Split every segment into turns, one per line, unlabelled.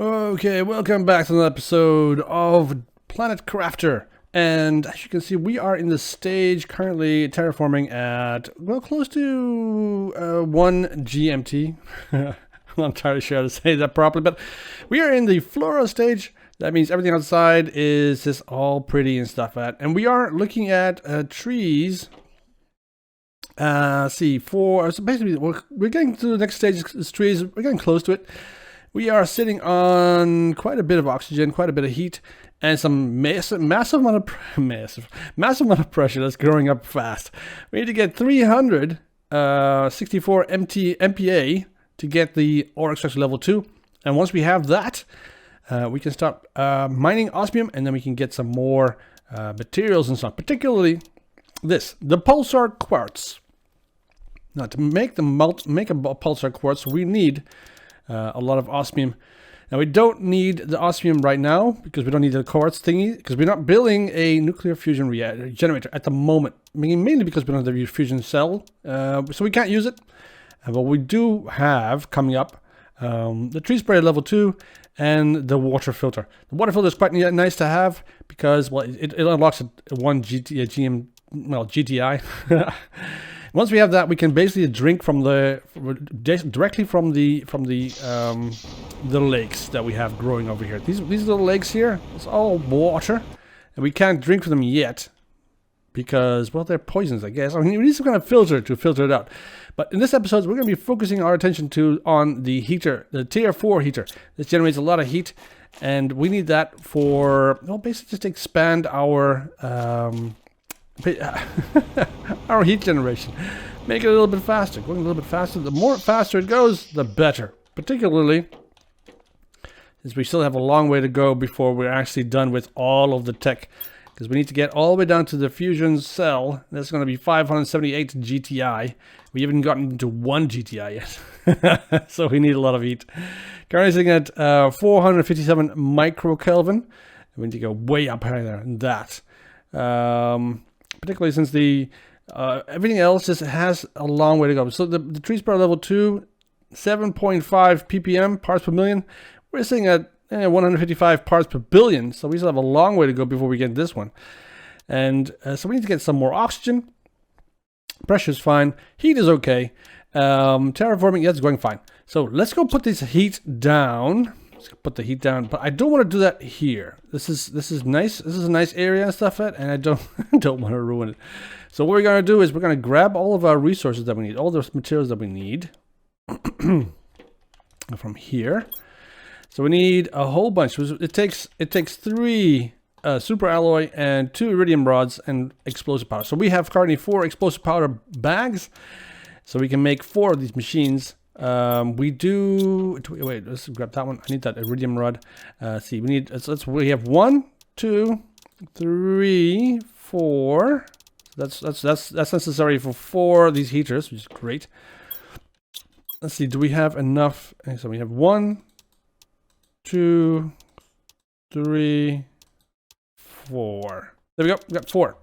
Okay, welcome back to another episode of Planet Crafter. And as you can see, we are in the stage currently terraforming at, well, close to 1 GMT. I'm not entirely sure how to say that properly, but we are in the flora stage. That means everything outside is just all pretty and stuff. And we are looking at trees. So basically, we're getting to the next stage is trees. We're getting close to it. We are sitting on quite a bit of oxygen, quite a bit of heat, and some massive amount of pressure that's growing up fast. We need to get 364 MPa to get the ore extraction level 2. And once we have that, we can start mining osmium, and then we can get some more materials and stuff, particularly the pulsar quartz. Now, to make a pulsar quartz, we need a lot of osmium. Now, we don't need the osmium right now because we don't need the quartz thingy, because we're not building a nuclear fusion generator at the moment. Mainly because we don't have the fusion cell, so we can't use it. But we do have coming up the tree sprayer level 2 and the water filter. The water filter is quite nice to have because, well, it unlocks one GTI. Once we have that, we can basically drink from directly from the lakes that we have growing over here. These little lakes here, it's all water, and we can't drink from them yet because, well, they're poisons, I guess. I mean, we need some kind of filter to filter it out. But in this episode, we're going to be focusing our attention on the heater, the Tier 4 heater. This generates a lot of heat, and we need that for, well, basically just to expand our our heat generation, make it a little bit faster, going a little bit faster. The more faster it goes, the better, particularly since we still have a long way to go before we're actually done with all of the tech, because we need to get all the way down to the fusion cell. That's going to be 578 GTI. We haven't gotten into 1 GTI yet, so we need a lot of heat. Currently sitting at 457 microkelvin. We need to go way up higher than that. Particularly since the everything else just has a long way to go. So the tree sprayer level 2, 7.5 ppm, parts per million. We're sitting at 155 parts per billion. So we still have a long way to go before we get this one. And so we need to get some more oxygen. Pressure's fine. Heat is okay. Terraforming, that's going fine. So let's go put this heat down. Put the heat down, but I don't want to do that here. This is nice. This is a nice area and stuff, and I don't want to ruin it. So what we're going to do is we're going to grab all of our resources that we need, all those materials that we need from here. So we need a whole bunch. It takes 3 super alloy and 2 iridium rods and explosive powder. So we have currently 4 explosive powder bags, so we can make 4 of these machines. Wait, let's grab that one. I need that iridium rod. We have 1, 2, 3, 4. That's necessary for 4 of these heaters, which is great. Let's see, do we have enough? So we have 1, 2, 3, 4. There we go. We got 4.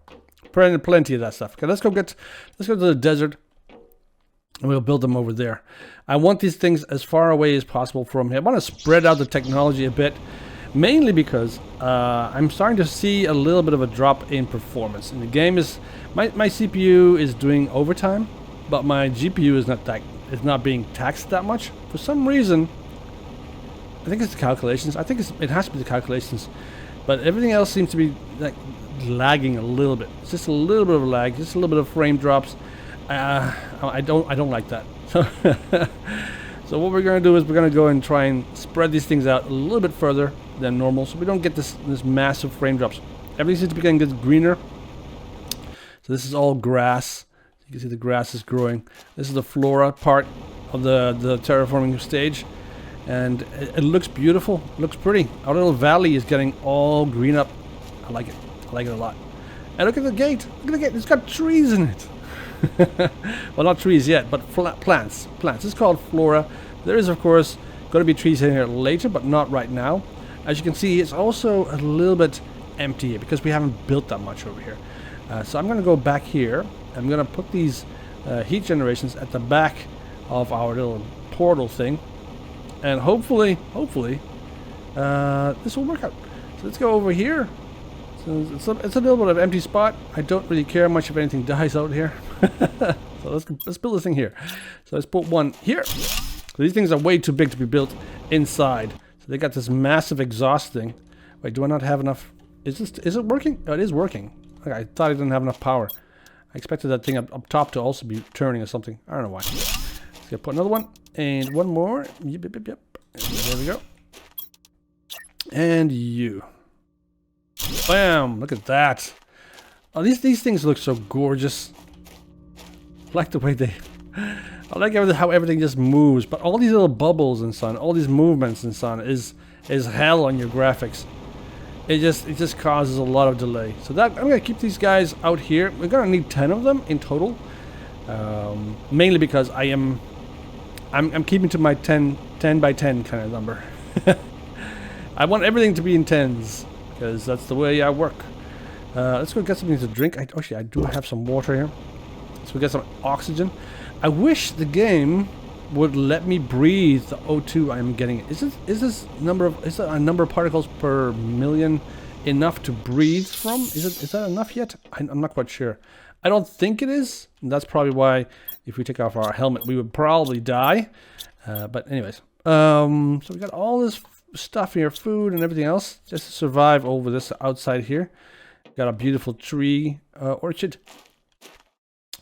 Plenty of that stuff. Okay, let's go to the desert. And we'll build them over there. I want these things as far away as possible from here. I want to spread out the technology a bit, mainly because I'm starting to see a little bit of a drop in performance. And the game is, my CPU is doing overtime, but my GPU is not being taxed that much. For some reason, I think it's the calculations. I think it has to be the calculations, but everything else seems to be like lagging a little bit. It's just a little bit of a lag, just a little bit of frame drops. I don't like that. So what we're going to do is we're going to go and try and spread these things out a little bit further than normal, so we don't get this massive frame drops. Everything seems to be getting greener. So this is all grass. You can see the grass is growing. This is the flora part of the terraforming stage, and it looks beautiful. It looks pretty. Our little valley is getting all green up. I like it. I like it a lot. And look at the gate. Look at the gate. It's got trees in it. Well, not trees yet, but plants. It's called flora. There is, of course, going to be trees in here later, but not right now. As you can see, it's also a little bit empty here because we haven't built that much over here. So I'm going to go back here. I'm going to put these heat generations at the back of our little portal thing, and hopefully this will work out. So let's go over here. So it's a little bit of an empty spot. I don't really care much if anything dies out here. So let's build this thing here. So let's put one here. So these things are way too big to be built inside. So they got this massive exhaust thing. Wait, do I not have enough? Is it working? Oh, it is working. Okay, I thought I didn't have enough power. I expected that thing up top to also be turning or something. I don't know why. Let's put another one and one more. Yep. There we go. And you. Bam! Look at that. Oh, these things look so gorgeous. I like the way they... I like how everything just moves. But all these little bubbles and so on, all these movements and so on is hell on your graphics. It just causes a lot of delay. So that I'm gonna keep these guys out here. We're gonna need 10 of them in total. Mainly because I'm keeping to my 10 by 10 kind of number. I want everything to be in 10s. Because that's the way I work. Let's go get something to drink. Actually, I do have some water here. So we get some oxygen. I wish the game would let me breathe the O2 I'm getting. Is there a number of particles per million enough to breathe from? Is that enough yet? I'm not quite sure. I don't think it is. And that's probably why if we take off our helmet, we would probably die. But anyways, so we got all this stuff here, food and everything else, just to survive over this outside here. Got a beautiful tree orchard,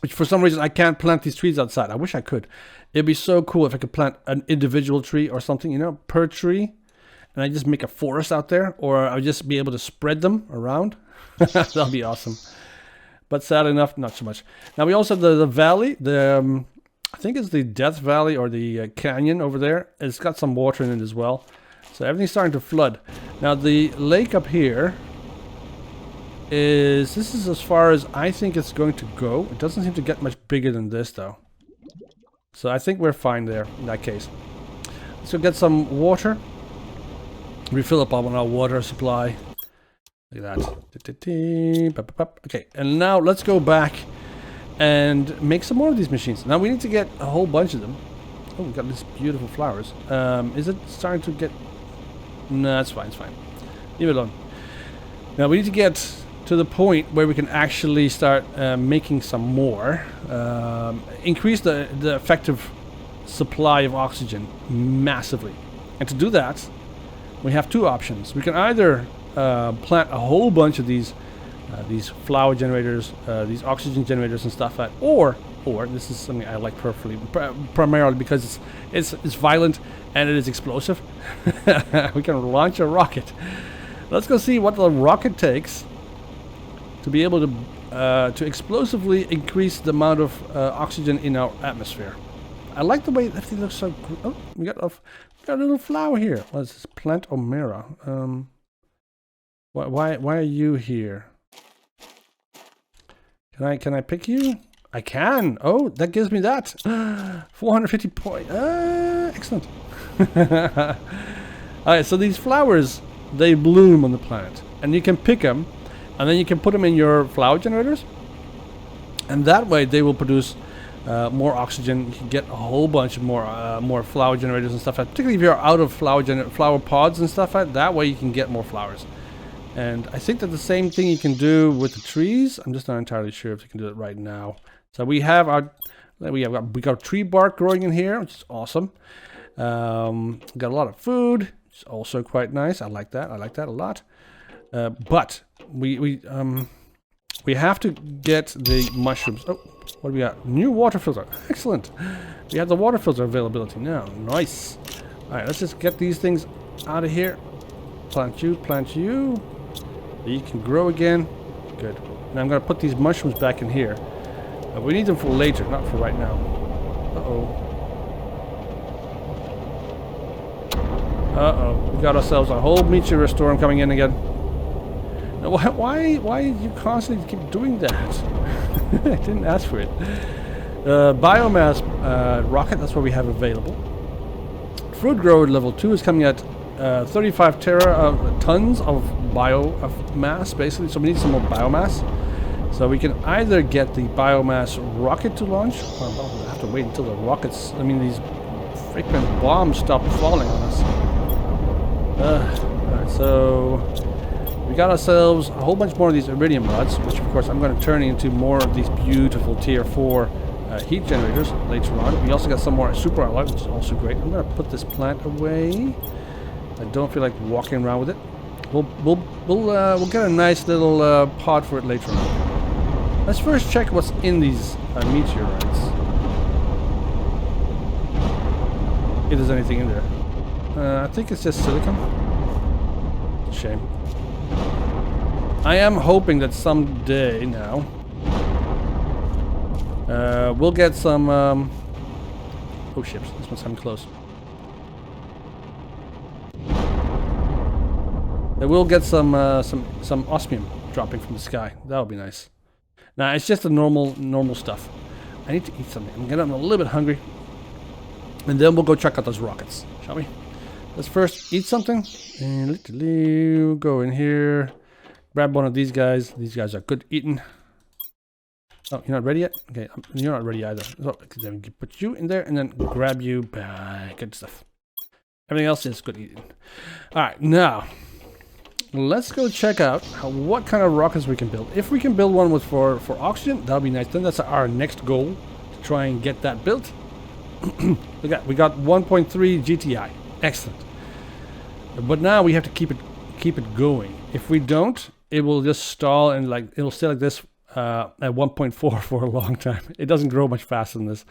which for some reason I can't plant these trees outside. I wish I could. It'd be so cool if I could plant an individual tree or something, you know, per tree, and I just make a forest out there, or I'll just be able to spread them around. That'll be awesome. But sadly enough, not so much. Now we also have the valley, I think it's the Death Valley or the canyon over there. It's got some water in it as well. So everything's starting to flood. Now the lake up here this is as far as I think it's going to go. It doesn't seem to get much bigger than this though. So I think we're fine there in that case. Let's go get some water. Refill up on our water supply. Look at that. Okay, and now let's go back and make some more of these machines. Now we need to get a whole bunch of them. Oh, we got these beautiful flowers. Is it starting to get... No, that's fine, it's fine. Leave it alone. Now we need to get to the point where we can actually start making some more. Increase the effective supply of oxygen massively. And to do that, we have two options. We can either plant a whole bunch of these flower generators, these oxygen generators and stuff, or this is something I like primarily because it's violent and it is explosive. We can launch a rocket. Let's go see what the rocket takes to be able to explosively increase the amount of oxygen in our atmosphere. I like the way everything looks so good. Oh, we got a little flower here. What is this? Plant Omera. Why are you here? Can I pick you? I can. Oh, that gives me that. 450 points. Excellent. Alright, so these flowers, they bloom on the planet. And you can pick them. And then you can put them in your flower generators. And that way they will produce more oxygen. You can get a whole bunch of more flower generators and stuff. Particularly if you're out of flower pods and stuff. That way you can get more flowers. And I think that the same thing you can do with the trees. I'm just not entirely sure if you can do it right now. So we got tree bark growing in here, which is awesome. Got a lot of food, which is also quite nice. I like that. I like that a lot. But we have to get the mushrooms. Oh, what do we got? New water filter. Excellent. We have the water filter availability now. Nice. All right, let's just get these things out of here. Plant you, plant you. You can grow again. Good. Now I'm going to put these mushrooms back in here. We need them for later, not for right now. Uh-oh. We got ourselves a whole meteor storm coming in again. Now, why you constantly keep doing that? I didn't ask for it. Biomass rocket, that's what we have available. Fruit grower level 2 is coming at 35 tons of biomass, basically. So we need some more biomass. So we can either get the biomass rocket to launch, or we'll have to wait until the rockets, these frequent bombs stop falling on us. So we got ourselves a whole bunch more of these iridium rods, which of course I'm going to turn into more of these beautiful tier 4 heat generators later on. We also got some more super alloy, which is also great. I'm going to put this plant away. I don't feel like walking around with it. We'll get a nice little pod for it later on. Let's first check what's in these meteorites. If there's anything in there. I think it's just silicon. Shame. I am hoping that someday now we'll get some oh ships, this one's coming close. That we'll get some osmium dropping from the sky. That would be nice. Now it's just the normal stuff. I need to eat something. I'm getting a little bit hungry. And then we'll go check out those rockets, shall we? Let's first eat something. And go in here. Grab one of these guys. These guys are good eating. Oh, you're not ready yet? Okay, you're not ready either. So, then we put you in there and then grab you. Good stuff. Everything else is good eating. Alright, now let's go check out what kind of rockets we can build. If we can build one with for oxygen, that'll be nice. Then that's our next goal, to try and get that built. we got 1.3 GTI. Excellent. But now we have to keep it going. If we don't, it will just stall and it'll stay like this at 1.4 for a long time. It doesn't grow much faster than this.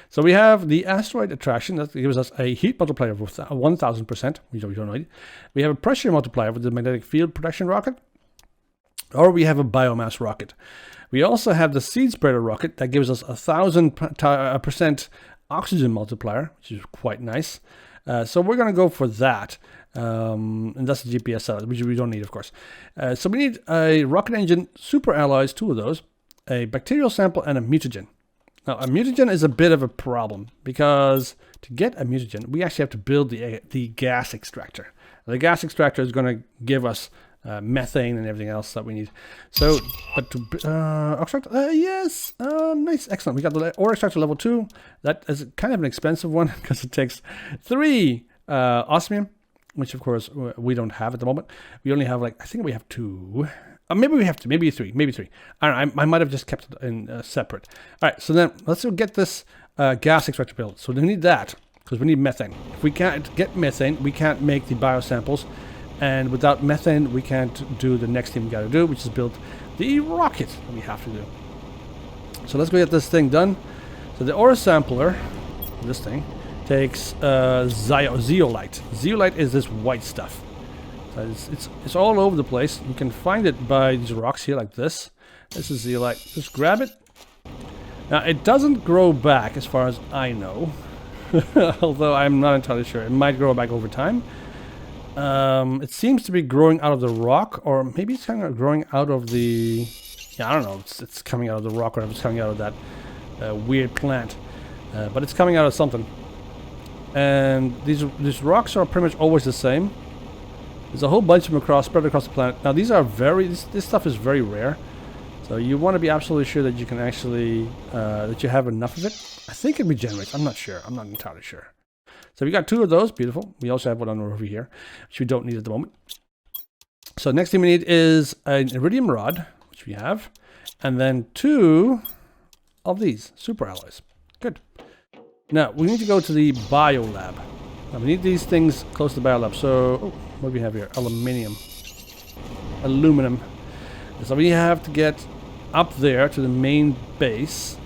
So we have the asteroid attraction that gives us a heat multiplier of 1000%. We don't need. We have a pressure multiplier with the magnetic field protection rocket, or we have a biomass rocket. We also have the seed spreader rocket that gives us 1000% oxygen multiplier, which is quite nice. So we're going to go for that. And that's the GPS satellite, which we don't need, of course. So we need a rocket engine, super alloys, 2 of those, a bacterial sample, and a mutagen. Now, a mutagen is a bit of a problem because to get a mutagen, we actually have to build the gas extractor. The gas extractor is going to give us methane and everything else that we need. So, but to extract, yes, nice, excellent. We got the ore extractor level 2. That is kind of an expensive one because it takes 3 osmium, which of course we don't have at the moment. We only have I think we have 2. Maybe we have 2, maybe 3, maybe 3. I don't know, I might have just kept it in separate. All right, so then let's go get this gas extractor built. So we need that because we need methane. If we can't get methane, we can't make the biosamples. And without methane, we can't do the next thing we got to do, which is build the rocket that we have to do. So let's go get this thing done. So the ore sampler, this thing, takes zeolite. Zeolite is this white stuff. So it's all over the place. You can find it by these rocks here like this. This is zeolite. Just grab it. Now it doesn't grow back as far as I know. Although I'm not entirely sure. It might grow back over time. It seems to be growing out of the rock, or maybe it's kind of growing out of the... Yeah, I don't know. It's coming out of the rock, or it's coming out of that weird plant. But it's coming out of something. And these rocks are pretty much always the same. There's a whole bunch of them spread across the planet. Now these are this stuff is very rare. So you want to be absolutely sure that you can actually, that you have enough of it. I think it regenerates. I'm not sure. I'm not entirely sure. So we got 2 of those, beautiful. We also have one over here, which we don't need at the moment. So next thing we need is an iridium rod, which we have, and then 2 of these super alloys. Good. Now we need to go to the Biolab. Now we need these things close to the Biolab. So what do we have here? Aluminum. So we have to get up there to the main base,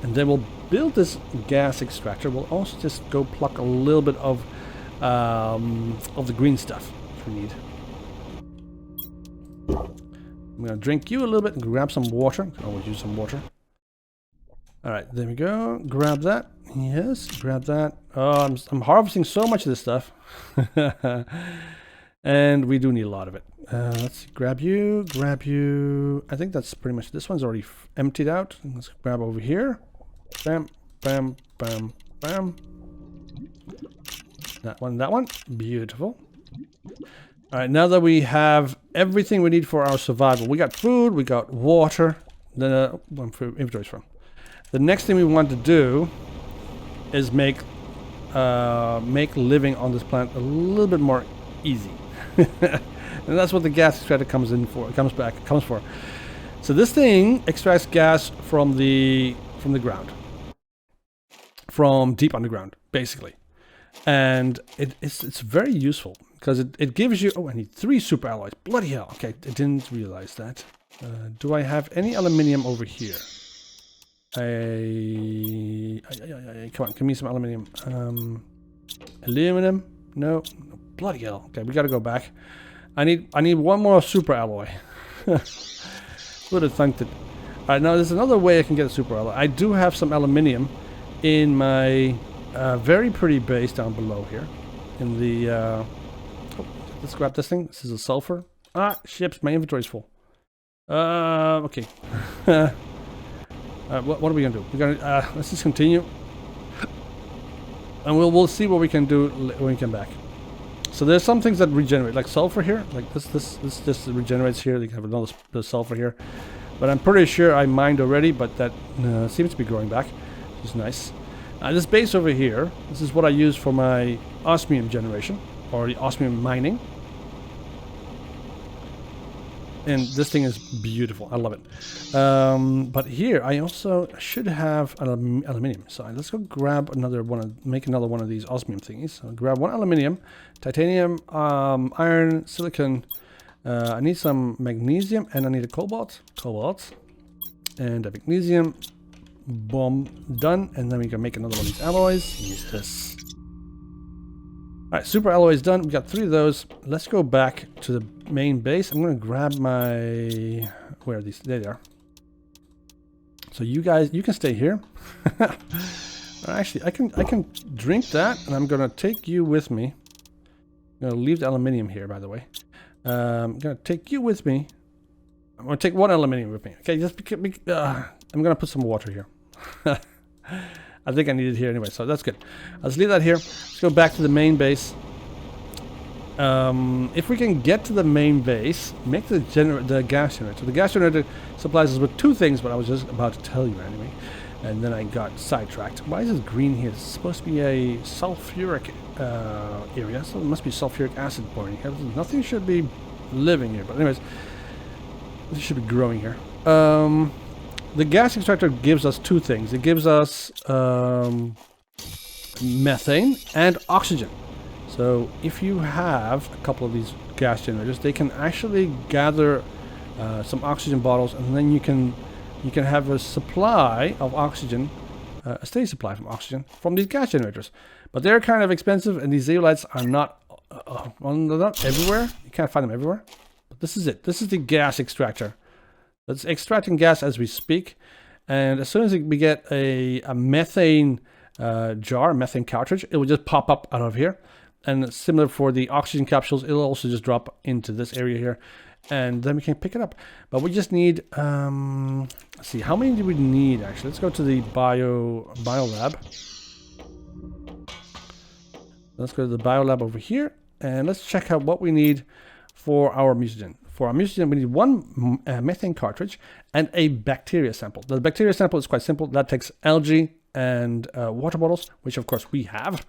and then we'll build this gas extractor. We'll also just go pluck a little bit of the green stuff which we need. I'm gonna drink you a little bit and grab some water. Can always use some water. All right, there we go. Grab that. Yes, grab that. Oh, I'm harvesting so much of this stuff, and we do need a lot of it. Let's see. Grab you. Grab you. I think that's pretty much. This one's already emptied out. Let's grab over here. Bam, bam, bam, bam. That one. Beautiful. All right, now that we have everything we need for our survival, we got food, we got water. Then inventory's from. The next thing we want to do is make living on this planet a little bit more easy. And that's what the gas extractor comes for. So this thing extracts gas from the ground, from deep underground, basically. And it's very useful because it gives you... Oh, I need 3 super alloys. Bloody hell. Okay, I didn't realize that. Do I have any aluminium over here? Come on, give me some aluminium. Aluminum? No. Bloody hell. Okay, we gotta go back. I need 1 more super alloy. Would have thunk that. Alright, now there's another way I can get a super alloy. I do have some aluminium in my very pretty base down below here. In the oh, let's grab this thing. This is a sulfur. Ah, ships, my inventory's full. Okay. What are we gonna do? We're gonna let's just continue, and we'll see what we can do when we come back. So there's some things that regenerate, like sulfur here. Like this just regenerates here. They have another sulfur here, but I'm pretty sure I mined already. But that seems to be growing back, which is nice. This base over here, this is what I use for my osmium generation or the osmium mining. And this thing is beautiful. I love it. But here I also should have aluminium. So let's go grab another one. Make another one of these osmium thingies. So I'll grab 1 aluminium, titanium, iron, silicon. I need some magnesium and I need a cobalt. And a magnesium. Boom. Done. And then we can make another one of these alloys. Yes. Alright, super alloy is done. We got 3 of those. Let's go back to the main base. I'm going to grab my... Where are these? There they are. So you guys, you can stay here. Actually, I can drink that, and I'm going to take you with me. I'm going to leave the aluminium here, by the way. I'm going to take you with me. I'm going to take 1 aluminium with me. Okay, just I'm going to put some water here. I think I need it here anyway, so that's good. Let's leave that here. Let's go back to the main base. If we can get to the main base, make the gas generator. The gas generator supplies us with 2 things, what I was just about to tell you anyway. And then I got sidetracked. Why is this green here? It's supposed to be a sulfuric area, so it must be sulfuric acid burning here. Nothing should be living here, but anyways, this should be growing here. The gas extractor gives us 2 things. It gives us methane and oxygen. So if you have a couple of these gas generators, they can actually gather some oxygen bottles, and then you can have a supply of oxygen, a steady supply of oxygen from these gas generators. But they're kind of expensive, and these zeolites are not well, they're not everywhere. You can't find them everywhere. But this is it. This is the gas extractor. It's extracting gas as we speak, and as soon as we get a methane jar, methane cartridge, it will just pop up out of here. And similar for the oxygen capsules, it'll also just drop into this area here, and then we can pick it up. But we just need, let's see, how many do we need actually? Let's go to the Biolab. Let's go to the Biolab over here, and let's check out what we need for our mutagen. For our mutagen, we need 1 methane cartridge and a bacteria sample. The bacteria sample is quite simple. That takes algae and water bottles, which of course we have.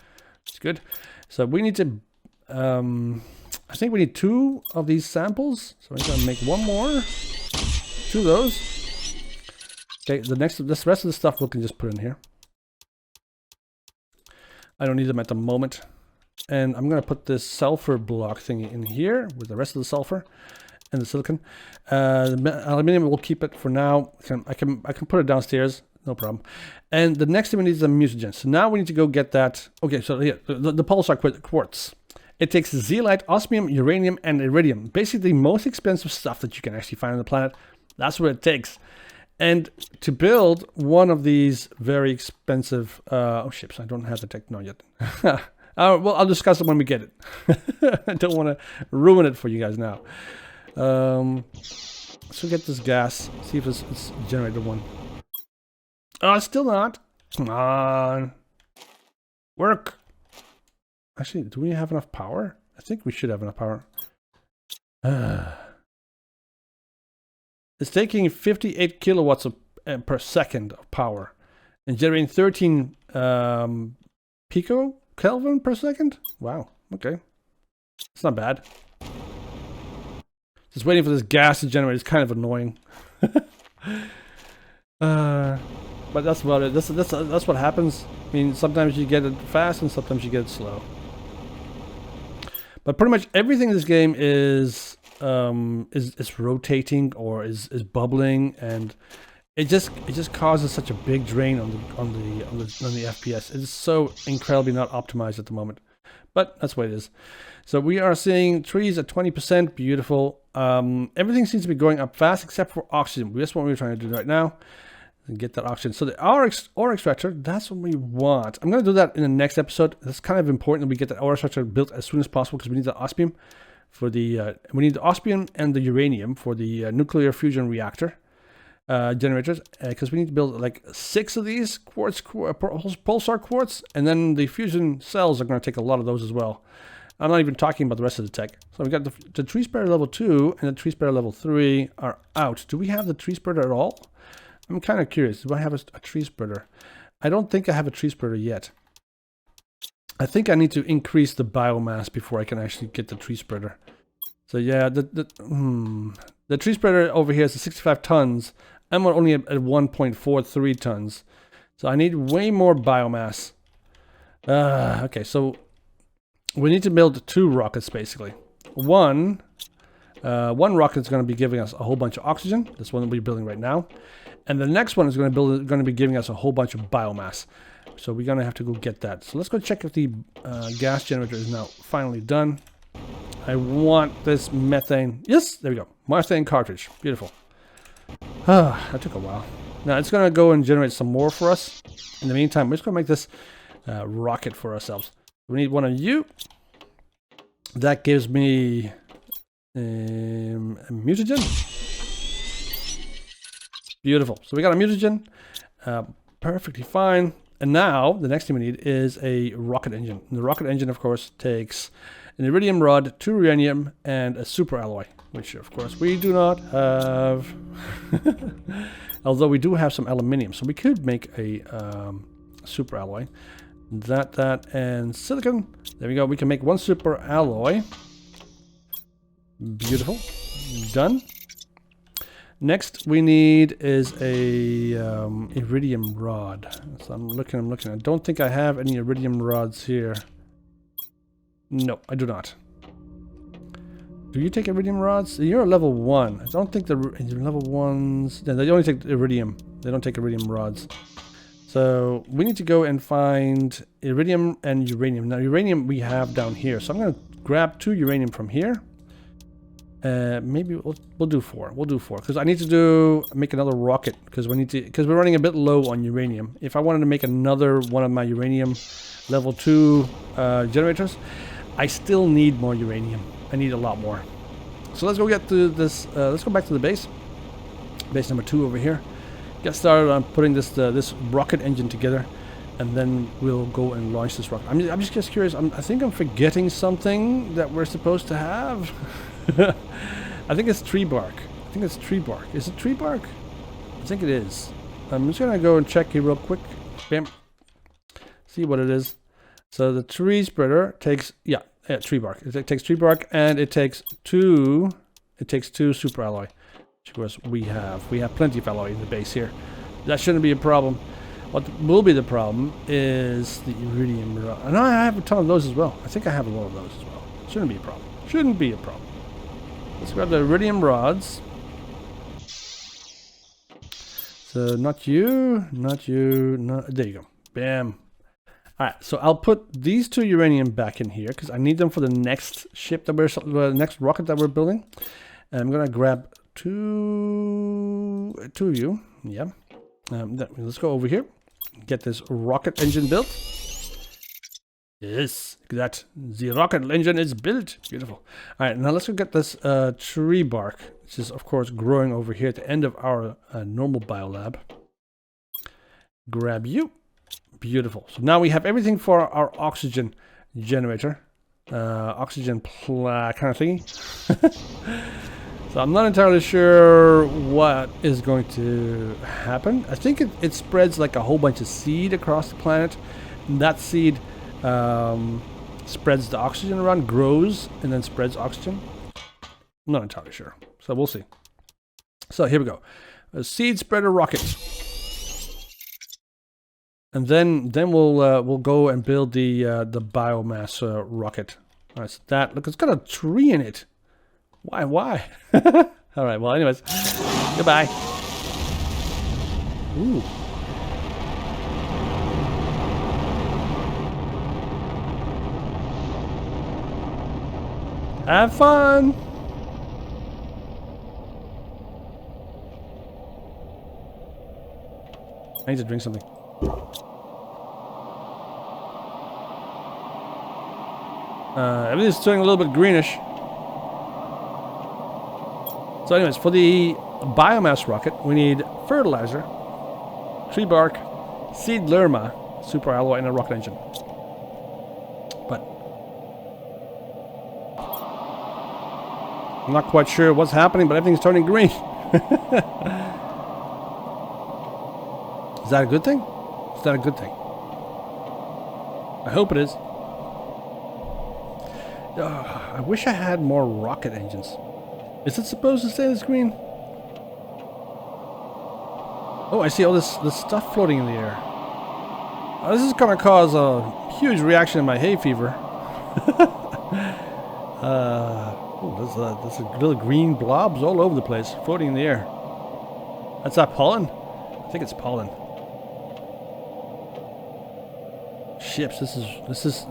It's good. So we need to, I think we need 2 of these samples. So I'm going to make 1 more. 2 of those. Okay, this rest of the stuff we can just put in here. I don't need them at the moment. And I'm going to put this sulfur block thingy in here with the rest of the sulfur and the silicon. The aluminium, we'll keep it for now. I can put it downstairs, no problem. And the next thing we need is a mutagen. So now we need to go get that. Okay, so here, the pulsar quartz. It takes zeolite, osmium, uranium, and iridium. Basically the most expensive stuff that you can actually find on the planet. That's what it takes. And to build one of these very expensive... oh, ships, I don't have the tech... No, yet. Well, I'll discuss it when we get it. I don't want to ruin it for you guys now. So get this gas. See if it's generated 1. Oh, it's still not. Come on. Work. Actually, do we have enough power? I think we should have enough power. It's taking 58 kilowatts per second of power and generating 13 pico Kelvin per second. Wow. Okay. It's not bad. Just waiting for this gas to generate is kind of annoying. But that's about it. That's what happens. I mean, sometimes you get it fast and sometimes you get it slow. But pretty much everything in this game is rotating or is bubbling, and it just causes such a big drain on the FPS. It's so incredibly not optimized at the moment. But that's what it is. So we are seeing trees at 20%, beautiful. Everything seems to be going up fast except for oxygen. That's what we're trying to do right now. And get that oxygen. So the ore extractor, that's what we want. I'm going to do that in the next episode. That's kind of important that we get the ore extractor built as soon as possible because we need the osmium for the we need the osmium and the uranium for the nuclear fusion reactor generators, because we need to build like 6 of these pulsar quartz, and then the fusion cells are going to take a lot of those as well. I'm not even talking about the rest of the tech. So we got the tree spreader level 2 and the tree spreader level 3 are out. Do we have the tree spreader at all? I'm kind of curious. Do I have a tree spreader? I don't think I have a tree spreader yet. I think I need to increase the biomass before I can actually get the tree spreader. So yeah, the tree spreader over here is 65 tons. I'm only at 1.43 tons. So I need way more biomass. Okay, so we need to build 2 rockets basically. One rocket is going to be giving us a whole bunch of oxygen. This one that we're building right now. And the next one is going to be giving us a whole bunch of biomass. So we're going to have to go get that. So let's go check if the gas generator is now finally done. I want this methane. Yes, there we go. Methane cartridge. Beautiful. That took a while. Now it's going to go and generate some more for us. In the meantime, we're just going to make this rocket for ourselves. We need one of you. That gives me a mutagen. Beautiful. So we got a mutagen. Perfectly fine. And now the next thing we need is a rocket engine. And the rocket engine, of course, takes an iridium rod, 2 uranium, and a super alloy, which of course we do not have. Although we do have some aluminium, so we could make a super alloy. That, and silicon. There we go. We can make 1 super alloy. Beautiful. Done. Next we need is a iridium rod. So I'm looking. I don't think I have any iridium rods here. No, I do not. Do you take iridium rods? You're a level 1. I don't think the level 1s... Yeah, they only take iridium. They don't take iridium rods. So we need to go and find iridium and uranium. Now uranium we have down here. So I'm going to grab 2 uranium from here. Maybe we'll do 4. We'll do 4 because I need to make another rocket because we're running a bit low on uranium. If I wanted to make another one of my uranium level 2 generators, I still need more uranium. I need a lot more. So let's go get to this. Let's go back to the base. Base number 2 over here. Get started on putting this rocket engine together, and then we'll go and launch this rocket. I'm just curious. I think I'm forgetting something that we're supposed to have. I think it's tree bark. Is it tree bark? I think it is. I'm just gonna go and check here real quick. Bam. See what it is. So the tree spreader takes tree bark. It takes tree bark and it takes 2 super alloy. Which of course we have. We have plenty of alloy in the base here. That shouldn't be a problem. What will be the problem is the iridium rod. And I have a ton of those as well. I think I have a lot of those as well. Shouldn't be a problem. Shouldn't be a problem. Let's grab the iridium rods. So not you. There you go. Bam. Alright, so I'll put these 2 uranium back in here because I need them for the next ship that next rocket that we're building. And I'm gonna grab 2 of you. Yeah. Let's go over here. Get this rocket engine built. Yes, that the rocket engine is built. Beautiful. All right, now let's go get this tree bark, which is of course growing over here at the end of our normal biolab. Grab you. Beautiful. So now we have everything for our oxygen generator, oxygen kind of thingy. So I'm not entirely sure what is going to happen. I think it spreads like a whole bunch of seed across the planet, and that seed spreads the oxygen around, grows, and then spreads oxygen. I'm not entirely sure. So we'll see. So here we go. A seed spreader rocket. And then we'll go and build the biomass rocket. All right, so that, look, it's got a tree in it. Why? All right, well, anyways, goodbye. Ooh. Have fun. I need to drink something. Everything's turning a little bit greenish. So anyways, for the biomass rocket, we need fertilizer, tree bark, seed lerma, super alloy, and a rocket engine. But I'm not quite sure what's happening, but everything's turning green. Is that a good thing? Is that a good thing? I hope it is. I wish I had more rocket engines. Is it supposed to stay this green? Oh, I see all this stuff floating in the air. This is going to cause a huge reaction in my hay fever. There's little green blobs all over the place, floating in the air. That's that pollen? I think it's pollen. Ships. This is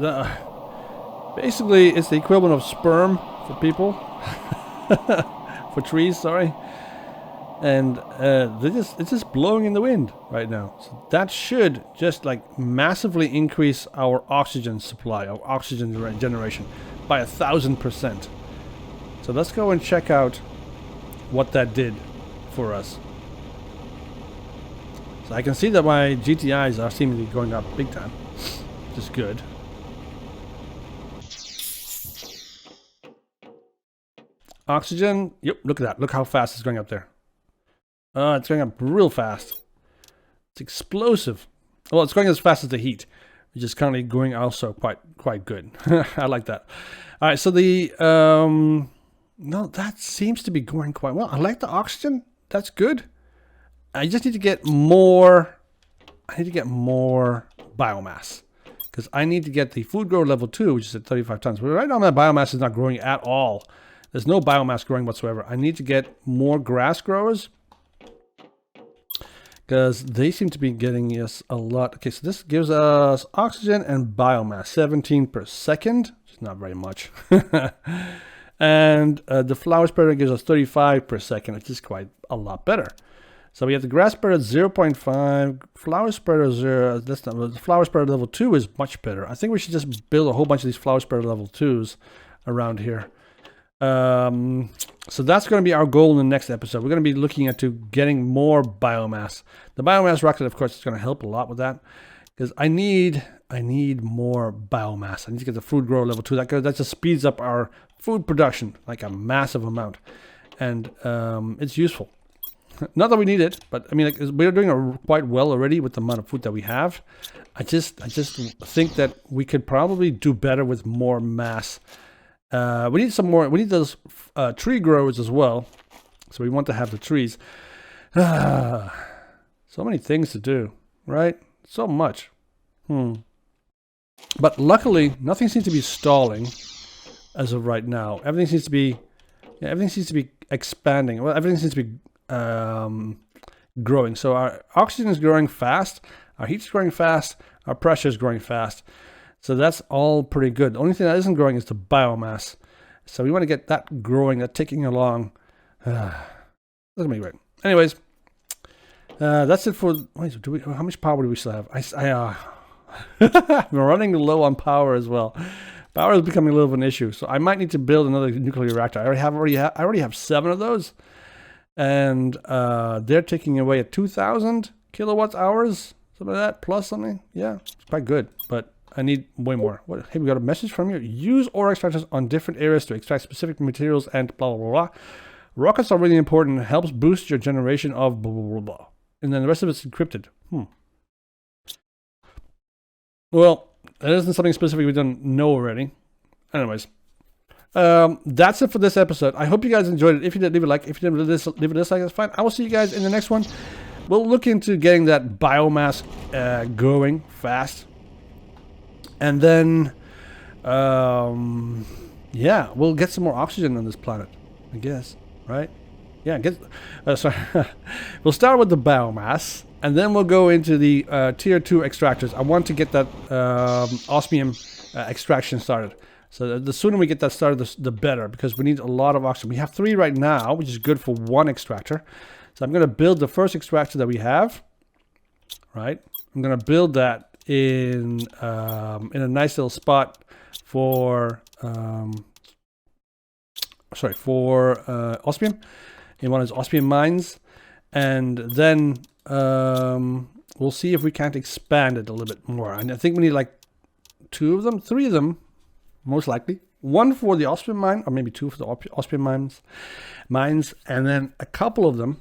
basically it's the equivalent of sperm for people. For trees, sorry. And it's just blowing in the wind right now. So that should just like massively increase our oxygen supply, our oxygen generation by 1,000%. So let's go and check out what that did for us. So I can see that my GTIs are seemingly going up big time, which is good. Oxygen, yep, look at that. Look how fast it's going up there. It's going up real fast. It's explosive. Well, it's going as fast as the heat, which is currently going also quite good. I like that. All right, so the no, that seems to be going quite well. I like the oxygen. That's good. I just need to get more. I need to get more biomass because I need to get the food grower level 2, which is at 35 tons. But right now, my biomass is not growing at all. There's no biomass growing whatsoever. I need to get more grass growers because they seem to be getting us a lot. Okay, so this gives us oxygen and biomass, 17 per second, which is not very much. And the flower spreader gives us 35 per second, which is quite a lot better. So we have the grass spreader 0.5, flower spreader 0. That's not, the flower spreader level 2 is much better. I think we should just build a whole bunch of these flower spreader level 2s around here. So that's going to be our goal in the next episode. We're going to be looking at getting more biomass. The biomass rocket, of course, is going to help a lot with that because I need more biomass. I need to get the food grower level 2. That just speeds up our food production like a massive amount, and it's useful. Not that we need it, but I mean, like, we're doing quite well already with the amount of food that we have. I just think that we could probably do better with more mass. We need some more. We need those tree growers as well. So we want to have the trees. So many things to do, right? So much. But luckily, nothing seems to be stalling as of right now. Everything seems to be, expanding. Well, everything seems to be growing. So our oxygen is growing fast. Our heat is growing fast. Our pressure is growing fast. So that's all pretty good. The only thing that isn't growing is the biomass. So we want to get that growing, that ticking along. That's going to be great. Anyways, that's it for... Wait, how much power do we still have? We're running low on power as well. Power is becoming a little of an issue. So I might need to build another nuclear reactor. I already have 7 of those. And they're taking away at 2,000 kilowatt hours. Something like that, plus something. Yeah, it's quite good. But I need way more. Hey, we got a message from you. Use ore extractors on different areas to extract specific materials and blah, blah, blah, blah. Rockets are really important. It helps boost your generation of blah, blah, blah, blah. And then the rest of it's encrypted. Well, that isn't something specific we don't know already. Anyways, That's it for this episode. I hope you guys enjoyed it. If you did, leave a like. If you didn't, leave a dislike. That's fine. I will see you guys in the next one. We'll look into getting that biomass going fast. And then, yeah, we'll get some more oxygen on this planet, I guess, right? Yeah, sorry. We'll start with the biomass, and then we'll go into the tier 2 extractors. I want to get that osmium extraction started. So the sooner we get that started, the better, because we need a lot of oxygen. We have 3 right now, which is good for 1 extractor. So I'm going to build the first extractor that we have, right? I'm going to build that in a nice little spot for osmium, in one of those osmium mines, and then we'll see if we can't expand it a little bit more. And I think we need like 2 of them, 3 of them, most likely. 1 for the osmium mine, or maybe 2 for the osmium mines, and then a couple of them.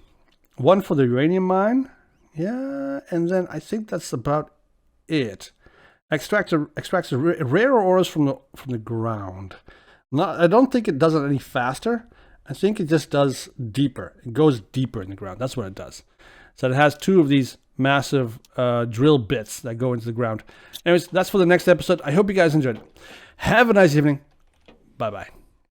1 for the uranium mine, yeah, and then I think that's about it. Extracts rare ores from the ground. I don't think it does it any faster. I think it just does deeper. It goes deeper in the ground. That's what it does. So it has 2 of these massive drill bits that go into the ground. Anyways, that's for the next episode. I hope you guys enjoyed it. Have a nice evening. Bye bye.